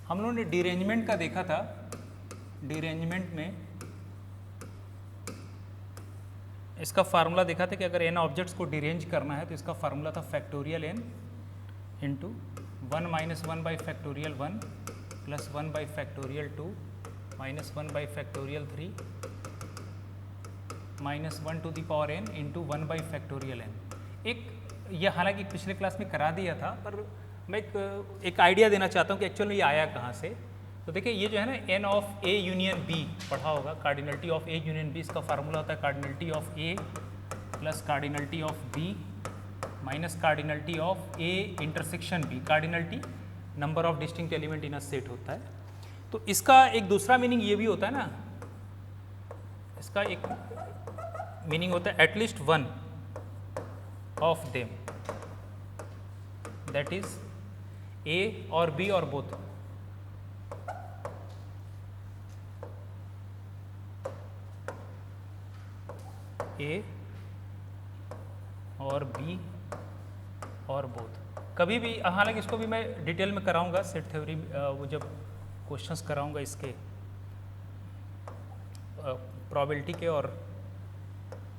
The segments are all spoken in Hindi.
हम लोगों ने डिरेंजमेंट का देखा था। डिरेंजमेंट में इसका फार्मूला देखा था कि अगर n ऑब्जेक्ट्स को डिरेंज करना है तो इसका फार्मूला था factorial n into 1 minus 1 by factorial 1 plus 1 by factorial 2 minus 1 by factorial 3 minus 1 to the power n into 1 by factorial n। ये हालांकि पिछले क्लास में करा दिया था, पर मैं एक आइडिया देना चाहता हूँ कि एक्चुअली ये आया कहाँ से। तो देखिए ये जो है ना n of a union b पढ़ा होगा, cardinality of a union b, इसका फार्मूला होता है cardinality of a plus cardinality of b minus cardinality of a intersection b। Cardinality number of distinct element in a set होता है। तो इसका एक दूसरा मीनिंग ये भी होता है ना, इसका एक मीनिंग होता है at least one of them, that is a और b और बोथ। ए और बी और बोथ। कभी भी, हालांकि इसको भी मैं डिटेल में कराऊंगा सेट थ्योरी, वो जब क्वेश्चंस कराऊंगा इसके प्रोबेबिलिटी के और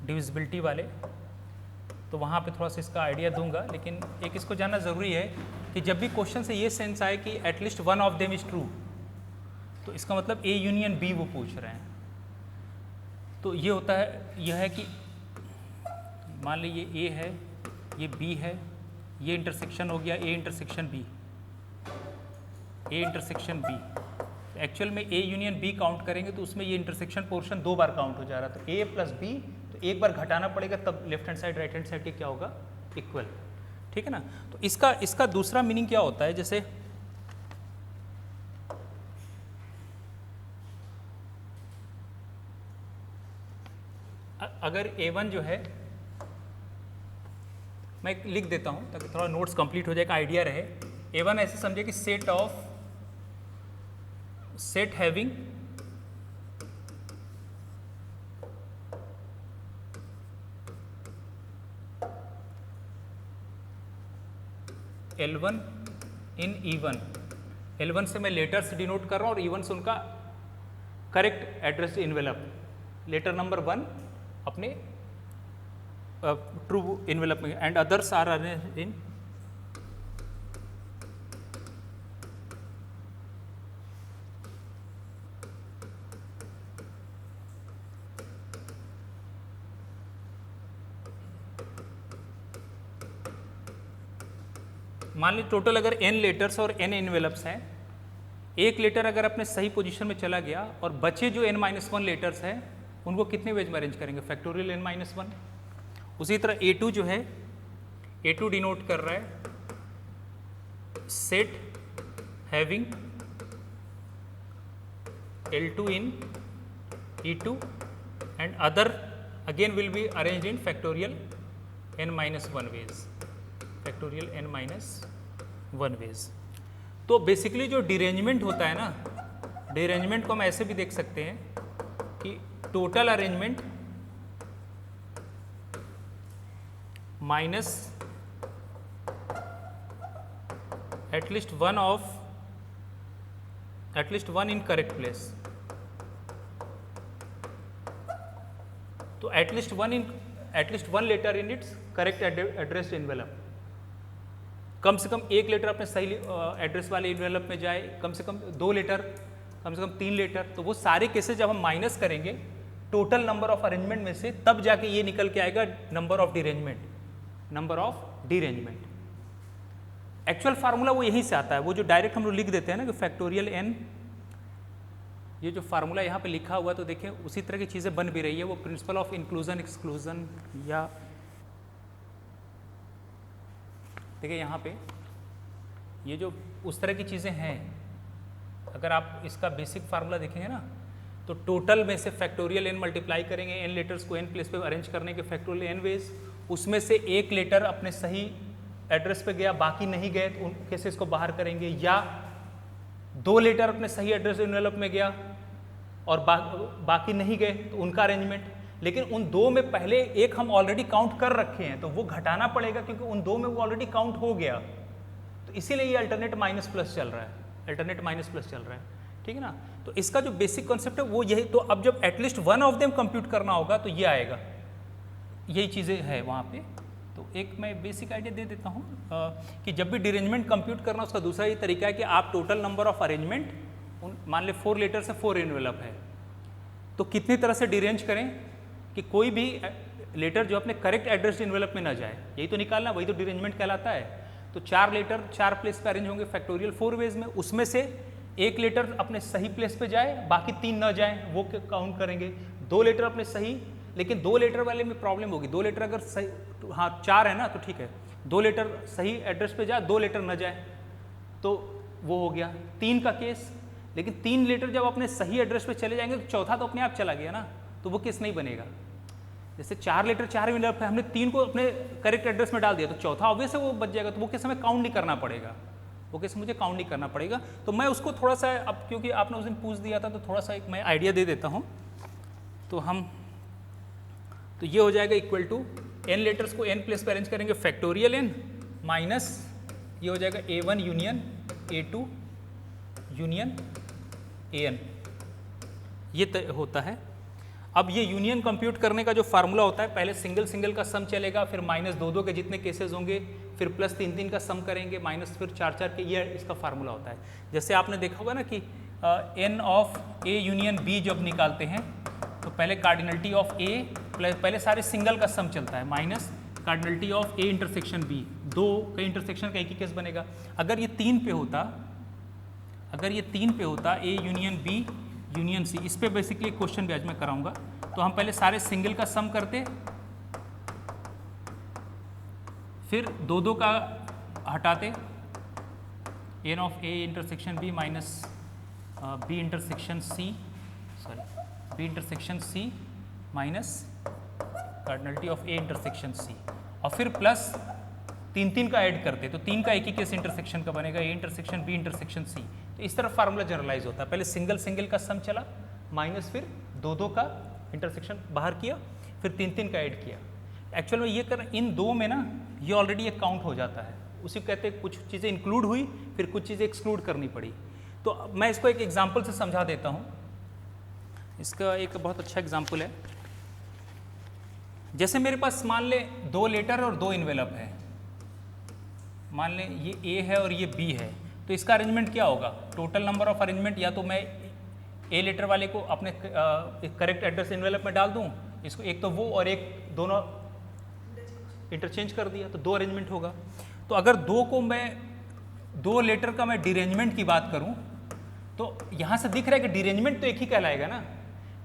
डिविजिबिलिटी वाले, तो वहाँ पे थोड़ा सा इसका आइडिया दूंगा। लेकिन एक इसको जानना ज़रूरी है कि जब भी क्वेश्चन से ये सेंस आए कि at least one of them is true, तो इसका मतलब ए यूनियन बी वो पूछ रहे हैं। तो ये होता है, यह है कि मान लीजिए ए है, ये बी है, ये इंटरसेक्शन हो गया A intersection B, A intersection B. Actual में ए यूनियन बी काउंट करेंगे तो उसमें ये इंटरसेक्शन पोर्शन दो बार काउंट हो जा रहा है। तो ए प्लस बी, तो एक बार घटाना पड़ेगा, तब left hand side right hand side के क्या होगा, इक्वल। ठीक है ना। तो इसका दूसरा मीनिंग क्या होता है, जैसे अगर A1 जो है, मैं लिख देता हूं ताकि थोड़ा नोट्स कंप्लीट हो जाए, एक आइडिया रहे। A1 ऐसे समझे कि सेट हैविंग L1 इन E1। L1 से मैं लेटर्स डिनोट कर रहा हूँ और E1 से उनका correct address envelope. Letter number 1 अपने ट्रू इन्वेलप में and others are arranged in मान लीजिए टोटल अगर n लेटर्स और n इन्वेलप्स हैं, एक लेटर अगर अपने सही पोजीशन में चला गया और बचे जो n-1 लेटर्स हैं उनको कितने वेज में अरेंज करेंगे, फैक्टोरियल n-1। उसी तरह A2 जो है, A2 डिनोट कर रहा है set having L2 in E2 and other again will be arranged in factorial n-1 ways, factorial n-1 ways. तो बेसिकली जो डिरेंजमेंट होता है ना, डिरेंजमेंट को हम ऐसे भी देख सकते हैं कि total arrangement minus at least one in correct place. तो at least one letter in its correct address envelope. कम से कम एक लेटर अपने सही एड्रेस वाले इन्वेलप में जाए, कम से कम 2 लेटर, कम से कम 3 लेटर। तो वो सारे केसेस जब हम माइनस करेंगे टोटल नंबर ऑफ अरेंजमेंट में से, तब जाके ये निकल के आएगा number of derangement. Actual formula वो यहीं से आता है, वो जो डायरेक्ट हम लोग लिख देते हैं ना कि फैक्टोरियल n, ये जो फार्मूला यहाँ पे लिखा हुआ, तो देखिए उसी तरह की चीज़ें बन भी रही है। वो प्रिंसिपल ऑफ इंक्लूजन एक्सक्लूजन, या देखिए यहाँ पे ये जो उस तरह की चीज़ें हैं, अगर आप इसका बेसिक फार्मूला देखेंगे ना, तो टोटल में से फैक्टोरियल n मल्टीप्लाई करेंगे n लेटर्स को n प्लेस पे अरेंज करने के फैक्टोरियल n वेज, उसमें से एक लेटर अपने सही एड्रेस पे गया, बाकी नहीं गए तो उन केसेस को बाहर करेंगे, या 2 लेटर अपने सही एड्रेस इन्वेलप में गया और बाकी नहीं गए तो उनका अरेंजमेंट। लेकिन उन 2 में पहले एक हम ऑलरेडी काउंट कर रखे हैं, तो वो घटाना पड़ेगा क्योंकि उन 2 में वो ऑलरेडी काउंट हो गया। तो इसीलिए ये अल्टरनेट माइनस प्लस चल रहा है, अल्टरनेट माइनस प्लस चल रहा है, ठीक है ना। तो इसका जो बेसिक कॉन्सेप्ट है वो यही, तो अब जब at least one of them compute करना होगा तो ये आएगा, यही चीज़ें है वहाँ पे। तो एक मैं बेसिक आइडिया दे देता हूँ कि जब भी डिरेंजमेंट कंप्यूट करना उसका दूसरा ये तरीका है कि आप टोटल नंबर ऑफ अरेंजमेंट, मान ले 4 लेटर से 4 एनवेलप है, तो कितनी तरह से डिरेंज करें कि कोई भी लेटर जो अपने करेक्ट एड्रेस एनवेलप में ना जाए, यही तो निकालना, वही तो डिरेंजमेंट कहलाता है। तो 4 लेटर 4 प्लेस पे अरेंज होंगे फैक्टोरियल 4 वेज में, उसमें से एक लेटर अपने सही प्लेस पे जाए, बाकी 3 ना जाए, वो काउंट करेंगे। 2 लेटर अपने सही, लेकिन 2 लेटर वाले में प्रॉब्लम होगी, 2 लेटर अगर सही, हाँ 4 है ना तो ठीक है, 2 लेटर सही एड्रेस पे जाए, 2 लेटर न जाए, तो वो हो गया 3 का केस। लेकिन 3 लेटर जब अपने सही एड्रेस पे चले जाएंगे तो चौथा तो अपने आप चला गया ना, तो वो केस नहीं बनेगा। जैसे 4 लेटर 4 एनवेलप है, हमने 3 को अपने करेक्ट एड्रेस में डाल दिया, तो चौथा ऑब्वियस है वो बच जाएगा, तो वो केस हमें काउंट नहीं करना पड़ेगा, वो केस मुझे काउंट नहीं करना पड़ेगा। तो मैं उसको थोड़ा सा, अब क्योंकि आपने उस दिन पूछ दिया था तो थोड़ा सा एक मैं आइडिया दे देता हूँ। तो ये हो जाएगा इक्वल टू n लेटर्स को n प्लेस पे अरेंज करेंगे फैक्टोरियल n माइनस ये हो जाएगा a1 union a2 union an, ये होता है। अब ये यूनियन कंप्यूट करने का जो फार्मूला होता है, पहले सिंगल सिंगल का सम चलेगा, फिर माइनस 2 के जितने केसेस होंगे, फिर प्लस 3 का सम करेंगे, माइनस फिर 4 के, ये इसका फार्मूला होता है। जैसे आपने देखा होगा ना कि n of a union b जब निकालते हैं तो पहले कार्डिनलिटी ऑफ a प्लस, पहले सारे सिंगल का सम चलता है, minus cardinality of a intersection b, 2 का इंटरसेक्शन का एक ही केस बनेगा। अगर ये 3 पे होता, a union b union c, इस पे बेसिकली क्वेश्चन भी आज मैं कराऊंगा। तो हम पहले सारे सिंगल का सम करते, फिर 2 का हटाते, n of a intersection b minus b intersection c, b intersection c minus cardinality of a intersection c, और फिर प्लस 3 का ऐड करते, तो 3 का एक ही केस इंटरसेक्शन का बनेगा, a intersection b intersection c। तो इस तरह फार्मूला जनरलाइज होता है, पहले सिंगल का सम चला, माइनस फिर 2 का इंटरसेक्शन बाहर किया, फिर 3 का ऐड किया। एक्चुअल में ये कर, इन 2 में ना ये ऑलरेडी एक काउंट हो जाता है, उसी को कहते हैं कुछ चीज़ें इंक्लूड हुई, फिर कुछ चीज़ें एक्सक्लूड करनी पड़ी। तो मैं इसको एक एग्जाम्पल से समझा देता हूँ। इसका एक बहुत अच्छा एग्जाम्पल है, जैसे मेरे पास मान ले 2 लेटर और 2 इन्वेलप है, मान लें ये A है और ये B है, तो इसका अरेंजमेंट क्या होगा? टोटल नंबर ऑफ अरेंजमेंट, या तो मैं A लेटर वाले को अपने करेक्ट एड्रेस एनवेलप में डाल दूं, इसको एक तो वो और एक दोनों इंटरचेंज कर दिया, तो 2 अरेंजमेंट होगा। तो अगर 2 लेटर का मैं डिरेंजमेंट की बात करूं, तो यहाँ से दिख रहा है कि डिरेंजमेंट तो एक ही कहलाएगा ना।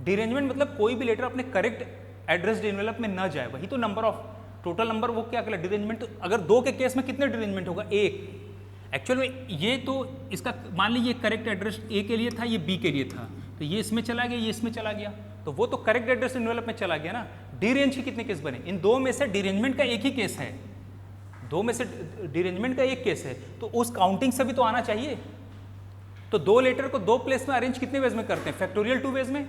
डिरेंजमेंट मतलब कोई भी लेटर अपने करेक्ट एड्रेस एनवेलप में न जाए, वही तो नंबर ऑफ टोटल नंबर वो क्या कहलाए डिरेंजमेंट। तो अगर 2 के केस में कितने डिरेंजमेंट होगा? 1। एक्चुअल में ये तो इसका मान लीजिए करेक्ट एड्रेस A के लिए था, ये B के लिए था, तो ये इसमें चला गया, ये इसमें चला गया, तो वो तो करेक्ट एड्रेस एनवेलप में चला गया ना। डिरेंज के कितने केस बने? इन 2 में से डिरेंजमेंट का एक ही केस है, 2 में से डिरेंजमेंट का एक केस है, तो उस काउंटिंग से भी तो आना चाहिए। तो 2 लेटर को 2 प्लेस में अरेंज कितने वेज में करते हैं? फैक्टोरियल 2 वेज में।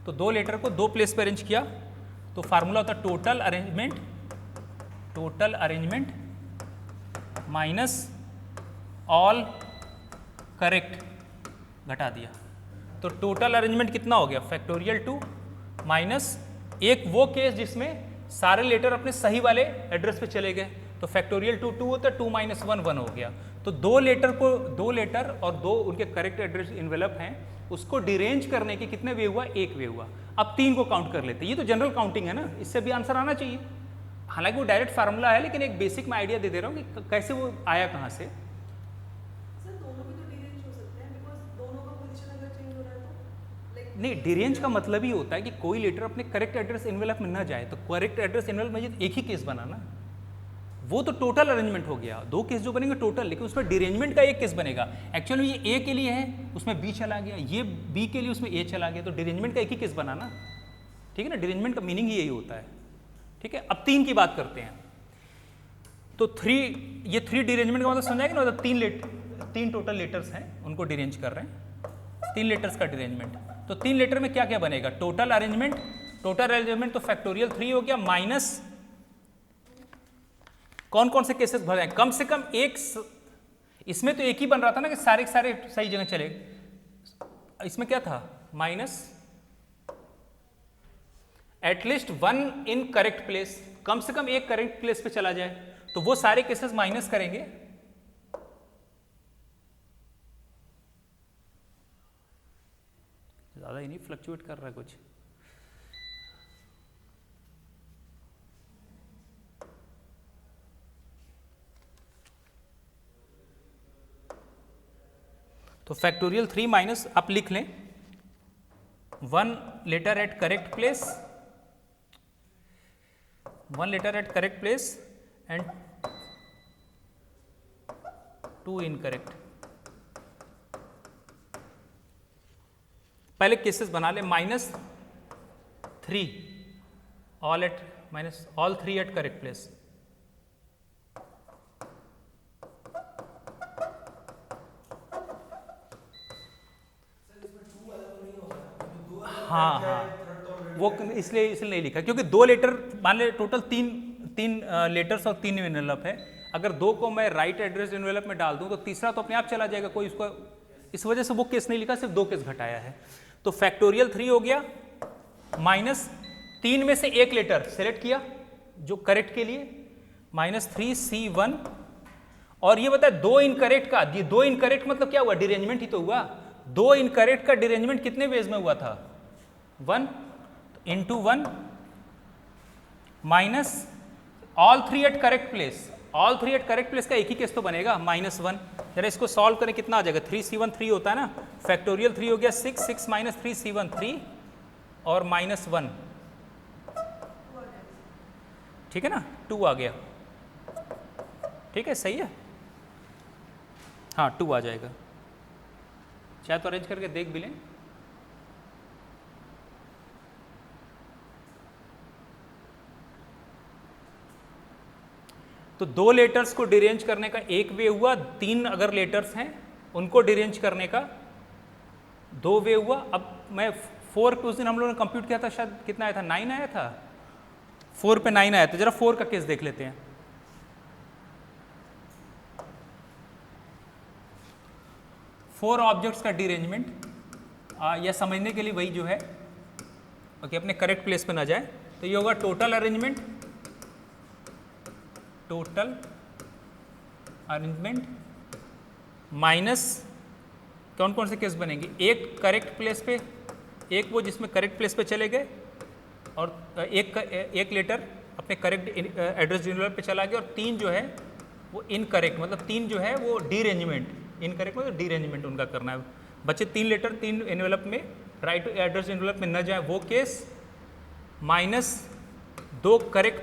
तो 2 लेटर को 2 प्लेस पे अरेंज किया, तो फार्मूला होता है total arrangement minus all correct, घटा दिया, तो टोटल अरेंजमेंट कितना हो गया? फैक्टोरियल 2 माइनस एक वो केस जिसमें सारे लेटर अपने सही वाले एड्रेस पे चले गए, तो फैक्टोरियल 2 होता है, 2 माइनस 1 1 हो गया। तो 2 लेटर और 2 उनके करेक्ट एड्रेस इन्वेलप हैं, उसको डिरेंज करने के कितने वे हुआ? 1 वे हुआ। अब 3 को काउंट कर लेते, ये तो जनरल काउंटिंग है ना, इससे भी आंसर आना चाहिए। हालांकि वो डायरेक्ट फार्मूला है, लेकिन एक बेसिक मैं आइडिया दे रहा हूँ कि कैसे वो आया कहाँ से। नहीं, डिरेंज का मतलब ही होता है कि कोई लेटर अपने करेक्ट एड्रेस एनवेलप में न जाए, तो करेक्ट एड्रेस एनवेलप में एक ही केस बना ना, वो तो टोटल अरेंजमेंट हो गया। 2 केस जो बनेंगे टोटल, लेकिन उसमें डिरेंजमेंट का एक केस बनेगा। एक्चुअली ये A के लिए है, उसमें B चला गया, ये B के लिए उसमें A चला गया, तो डिरेंजमेंट का एक ही केस बना ना, ठीक है ना। डिरेंजमेंट का मीनिंग ही यही होता है, ठीक है। अब 3 की बात करते हैं, तो 3 डिरेंजमेंट का मतलब समझाएगा ना, मतलब 3 टोटल लेटर्स हैं, उनको डिरेंज कर रहे हैं, 3 लेटर्स का डिरेंजमेंट। तो 3 लेटर में क्या क्या बनेगा? टोटल अरेंजमेंट तो फैक्टोरियल 3 हो गया, माइनस कौन कौन से केसेस भर जाए? कम से कम इसमें तो एक ही बन रहा था ना कि सारे के सारे सही जगह चले, इसमें क्या था minus at least one in correct place, कम से कम एक करेक्ट प्लेस पे चला जाए, तो वो सारे केसेस माइनस करेंगे। ज्यादा ही नहीं फ्लक्चुएट कर रहा है कुछ। तो फैक्टोरियल 3 माइनस आप लिख लें 1 letter at correct place, 1 letter at correct place and 2 incorrect. पहले केसेस बना ले, -3 all at all 3 at correct place. हाँ हाँ, वो इसलिए नहीं लिखा क्योंकि 2 लेटर मान ले, टोटल तीन लेटर्स और 3 एनवेलप है। अगर 2 को मैं राइट एड्रेस एनवेलप में डाल दूं तो तीसरा तो अपने आप चला जाएगा, कोई इसको, इस वजह से वो केस नहीं लिखा, सिर्फ 2 केस घटाया है। तो फैक्टोरियल 3 हो गया, -3 में से एक लेटर सेलेक्ट किया जो करेक्ट के लिए, -3C1। और ये बताया 2 इनकरेक्ट का, ये 2 इनकरेक्ट मतलब क्या हुआ, डिरेंजमेंट ही तो हुआ। 2 इनकरेक्ट का डिरेंजमेंट कितने वेज में हुआ था, 1 into 1 minus all 3 at correct place. All 3 at correct place का एक ही केस तो बनेगा, -1। जरा इसको सॉल्व करें, कितना आ जाएगा, 3C1 3 होता है ना, फैक्टोरियल 3 हो गया 6, 6 माइनस 3C1 3 और -1, ठीक है ना, 2 आ गया, ठीक है, सही है, हाँ 2 आ जाएगा। चाहे तो अरेंज करके देख भी लें। तो 2 लेटर्स को डिरेंज करने का एक वे हुआ, 3 अगर लेटर्स हैं उनको डिरेंज करने का 2 वे हुआ। अब मैं 4 पे उस दिन हम लोगों ने कंप्यूट किया था, शायद कितना आया था, 9 आया था, 4 पे 9 आया था। जरा 4 का केस देख लेते हैं। फोर ऑब्जेक्ट्स का डिरेंजमेंट, या समझने के लिए वही जो है ओके अपने करेक्ट प्लेस पे ना जाए, तो ये होगा टोटल अरेंजमेंट, माइनस कौन कौन से केस बनेंगे, एक करेक्ट प्लेस पे, एक वो जिसमें करेक्ट प्लेस पे चले गए, और एक लेटर अपने करेक्ट एड्रेस एनवेलप पे चला गया, और 3 जो है वो इनकरेक्ट, मतलब 3 जो है वो डीरेंजमेंट, इनकरेक्ट मतलब डीरेंजमेंट उनका करना है। बच्चे 3 लेटर 3 एनवेलप में राइट एड्रेस एनवेलप में न जाए वो case, minus 2 correct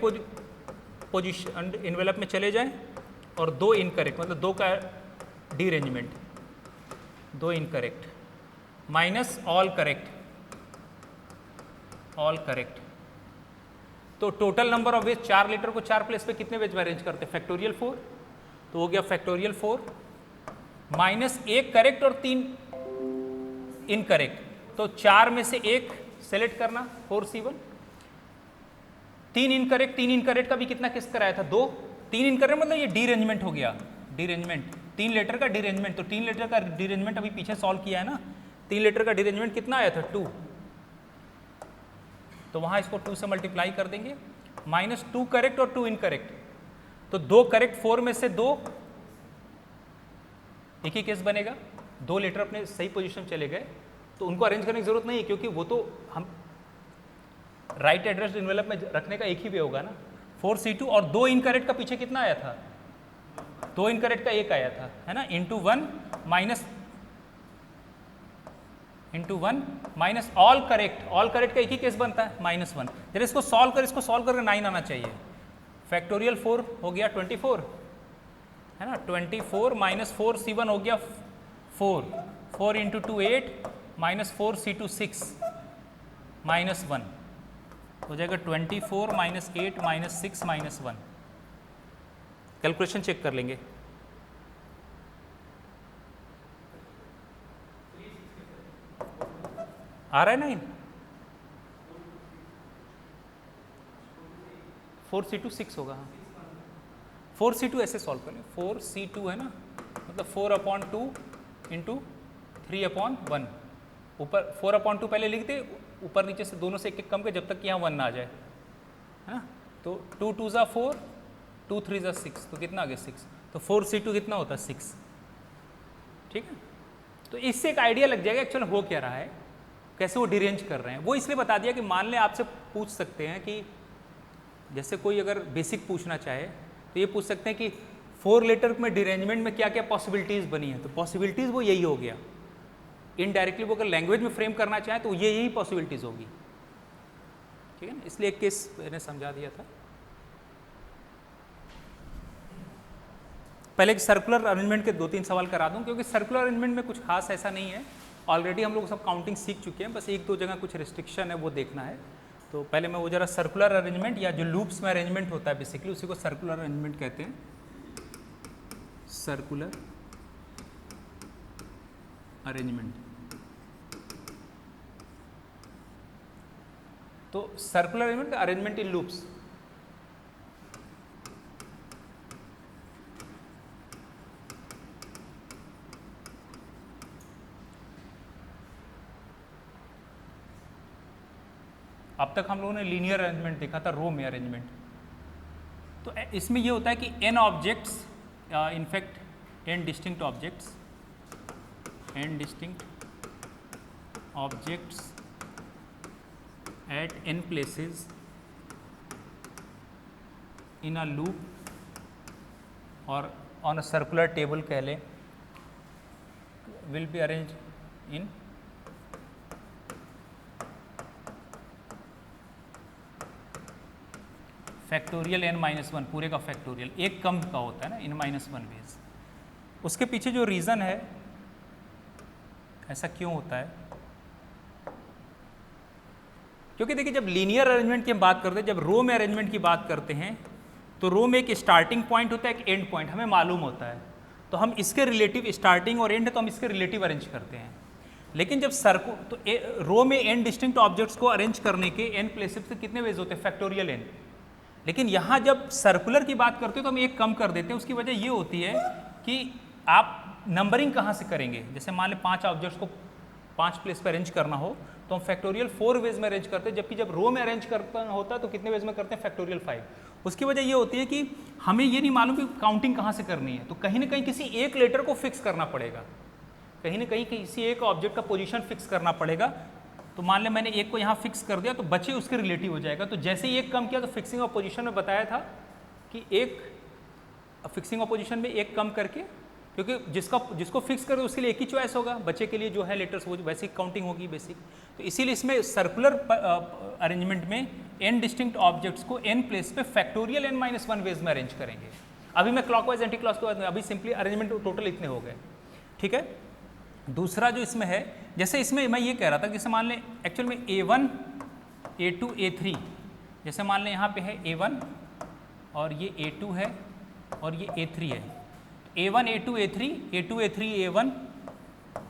position envelope में चले जाएं और 2 इनकरेक्ट, मतलब 2 का derangement, 2 incorrect, minus all correct, all correct. तो total number of ways, 4 letter को 4 प्लेस पे कितने वेज में अरेंज करते हैं, फैक्टोरियल 4, तो हो गया फैक्टोरियल 4 माइनस 1 करेक्ट और 3 इनकरेक्ट, तो 4 में से 1 सेलेक्ट करना 4C1, 3 इनकरेक्ट का भी कितना केस कराया था, 2, 3 इनकरेक्ट मतलब ये डीरेंजमेंट हो गया, डीरेंजमेंट 3 लेटर का डीरेंजमेंट, तो 3 लेटर का डीरेंजमेंट अभी पीछे सॉल्व किया है ना, 3 लेटर का डीरेंजमेंट कितना आया था 2, तो वहां इसको 2 से मल्टीप्लाई कर देंगे, माइनस 2 करेक्ट और 2 इनकरेक्ट, तो 2 करेक्ट 4 में से 2, एक ही केस बनेगा, 2 लेटर अपने सही पोजीशन चले गए, तो उनको अरेंज करने की जरूरत नहीं है क्योंकि वो तो हम राइट एड्रेस एनवेलप में रखने का एक ही वे होगा ना, 4C2, और 2 इनकरेक्ट का पीछे कितना आया था, 2 इनकरेक्ट का 1 आया था, है ना, इंटू 1 माइनस ऑल करेक्ट का एक ही केस बनता है, -1। जब इसको सॉल्व करके 9 आना चाहिए, फैक्टोरियल 4 हो गया 24, है ना, 24 माइनस 4C1 हो गया 4 इंटू 2 8 माइनस 4C2 6 -1 हो जाएगा 24 minus 8 minus 6 minus 1। Calculation check कर लेंगे, आ रहा है 9, 4C2 6 होगा, हाँ 4C2 ऐसे सॉल्व करें, 4C2 है ना, मतलब 4/2 इंटू 3/1, ऊपर 4/2 पहले लिख दे, ऊपर नीचे से दोनों से एक एक कम के जब तक कि यहाँ 1 ना आ जाए, है ना। तो 2 2 ज़ा 4, 2 3 ज़ा 6, तो कितना आ गया 6, तो 4C2 कितना होता है 6, ठीक है। तो इससे एक आइडिया लग जाएगा एक्चुअल हो क्या रहा है, कैसे वो डिरेंज कर रहे हैं। वो इसलिए बता दिया कि मान लें आपसे पूछ सकते हैं कि जैसे कोई अगर बेसिक पूछना चाहे तो ये पूछ सकते हैं कि 4 लेटर में डिरेंजमेंट में क्या क्या पॉसिबिलिटीज़ बनी है, तो पॉसिबिलिटीज़ वो यही हो गया। इनडायरेक्टली वो अगर लैंग्वेज में फ्रेम करना चाहे तो ये यही पॉसिबिलिटीज़ होगी, ठीक है ना। इसलिए एक केस मैंने समझा दिया था। पहले एक सर्कुलर अरेंजमेंट के 2-3 सवाल करा दूं, क्योंकि सर्कुलर अरेंजमेंट में कुछ खास ऐसा नहीं है, ऑलरेडी हम लोग सब काउंटिंग सीख चुके हैं, बस 1-2 जगह कुछ रिस्ट्रिक्शन है वो देखना है। तो पहले मैं वो जरा सर्कुलर अरेंजमेंट या जो लूप्स में अरेंजमेंट होता है बेसिकली उसी को सर्कुलर अरेंजमेंट कहते हैं, सर्कुलर अरेंजमेंट। तो सर्कुलर अरेंजमेंट अरेंजमेंट इन लूप्स, अब तक हम लोगों ने लीनियर अरेंजमेंट देखा था, रो में अरेंजमेंट। तो इसमें ये होता है कि n objects, in fact n distinct objects, n distinct objects at n places in a loop और ऑन अ सर्कुलर टेबल कह लें, will be arrange in factorial n-1, पूरे का फैक्टोरियल, एक कम का होता है ना, n-1 वेज। उसके पीछे जो रीज़न है ऐसा क्यों होता है, क्योंकि देखिए जब लीनियर अरेंजमेंट की हम बात करते हैं, जब रो में अरेंजमेंट की बात करते हैं तो रो में एक स्टार्टिंग पॉइंट होता है, एक एंड पॉइंट हमें मालूम होता है, तो हम इसके रिलेटिव स्टार्टिंग और एंड तो हम इसके रिलेटिव अरेंज करते हैं। लेकिन जब तो रो में n डिस्टिंक्ट ऑब्जेक्ट्स को अरेंज करने के n प्लेसेस से कितने वेज होते हैं, फैक्टोरियल n। लेकिन यहाँ जब सर्कुलर की बात करते हो तो हम एक कम कर देते हैं। उसकी वजह ये होती है कि आप नंबरिंग कहाँ से करेंगे, जैसे मान लें 5 ऑब्जेक्ट्स को 5 प्लेस पर अरेंज करना हो तो हम फैक्टोरियल 4 वेज में अरेंज करते हैं, जबकि जब रो में अरेंज करना होता है तो कितने वेज में करते हैं, फैक्टोरियल 5। उसकी वजह ये होती है कि हमें ये नहीं मालूम कि काउंटिंग कहाँ से करनी है, तो कहीं ना कहीं किसी एक लेटर को फिक्स करना पड़ेगा, कहीं ना कहीं किसी एक ऑब्जेक्ट का पोजीशन फिक्स करना पड़ेगा। तो मान लें मैंने एक को यहाँ फिक्स कर दिया तो बचे उसके रिलेटिव हो जाएगा। तो जैसे ही एक कम किया तो फिक्सिंग ऑफ पोजीशन में बताया था कि एक फिक्सिंग ऑफ पोजीशन में एक कम करके, क्योंकि जिसको फिक्स करो उसके लिए एक ही चॉइस होगा, बच्चे के लिए जो है लेटर्स वो वैसी काउंटिंग होगी बेसिक। तो इसीलिए इसमें सर्कुलर अरेंजमेंट में n डिस्टिंक्ट ऑब्जेक्ट्स को n प्लेस पे फैक्टोरियल n-1 वेज में अरेंज करेंगे। अभी मैं क्लॉकवाइज एंटी क्लॉकवाइज में, अभी सिंपली अरेंजमेंट टोटल इतने हो गए, ठीक है। दूसरा जो इसमें है, जैसे इसमें मैं ये कह रहा था कि जैसे मान लें एक्चुअल में A1 A2 A3, जैसे मान लें यहाँ पे है A1 और ये A2 है और ये A3 है। A1 A2 A3, A2 A3 A1,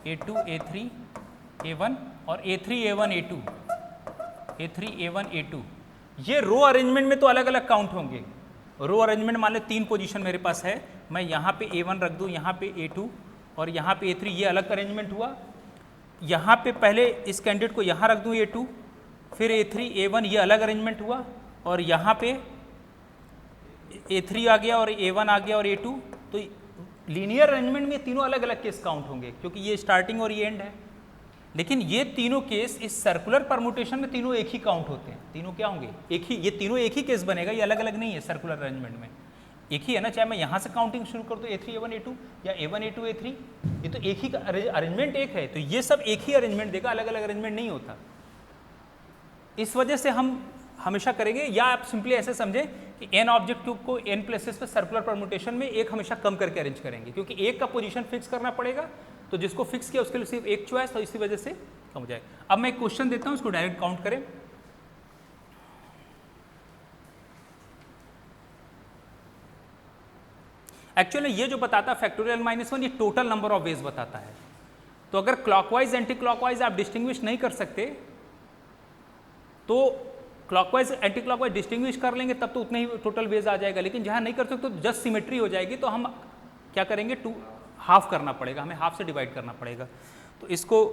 A2 A3 A1 और A3 A1 A2, A3 A1 A2। ये रो अरेंजमेंट में तो अलग अलग काउंट होंगे। रो अरेंजमेंट मान लें 3 पोजीशन मेरे पास है, मैं यहाँ पे A1 रख दूँ, यहाँ पे A2 और यहाँ पे A3, ये अलग अरेंजमेंट हुआ। यहाँ पे पहले इस कैंडिडेट को यहाँ रख दूँ A2, फिर A3 A1, ये अलग अरेंजमेंट हुआ, और यहाँ पे A3 आ गया और A1 आ गया और A2। तो लीनियर अरेंजमेंट में तीनों अलग अलग केस काउंट होंगे, क्योंकि ये स्टार्टिंग और ये एंड है। लेकिन ये तीनों केस इस सर्कुलर परमुटेशन में तीनों एक ही काउंट होते हैं। तीनों क्या होंगे, एक ही, ये तीनों एक ही केस बनेगा, ये अलग अलग नहीं है। सर्कुलर अरेंजमेंट में एक ही है ना, चाहे मैं यहाँ से काउंटिंग शुरू कर दूँ A3 A1 A2 या A1 A2 A3, ये तो एक ही अरेंजमेंट एक है, तो ये सब एक ही अरेंजमेंट देगा, अलग अलग अरेंजमेंट नहीं होता। इस वजह से हम हमेशा करेंगे, या आप सिंपली ऐसे समझें कि n ऑब्जेक्ट को n प्लेसेस पे सर्कुलर परमुटेशन में एक हमेशा कम करके अरेंज करेंगे, क्योंकि एक का पोजीशन फिक्स करना पड़ेगा, तो जिसको फिक्स किया उसके लिए सिर्फ एक चॉइस, तो इसी वजह से कम हो जाएगा। अब मैं एक क्वेश्चन देता हूँ, उसको डायरेक्ट काउंट करें। एक्चुअली ये जो बताता है फैक्टोरियल -1, ये टोटल नंबर ऑफ वेज बताता है। तो अगर क्लॉकवाइज एंटी क्लॉकवाइज आप डिस्टिंग्विश नहीं कर सकते, तो क्लॉकवाइज एंटी क्लॉकवाइज डिस्टिंग्विश कर लेंगे, तब तो उतने ही टोटल वेज आ जाएगा। लेकिन जहाँ नहीं कर सकते तो जस्ट सिमेट्री हो जाएगी, तो हम क्या करेंगे, हाफ करना पड़ेगा, हमें हाफ से डिवाइड करना पड़ेगा। तो इसको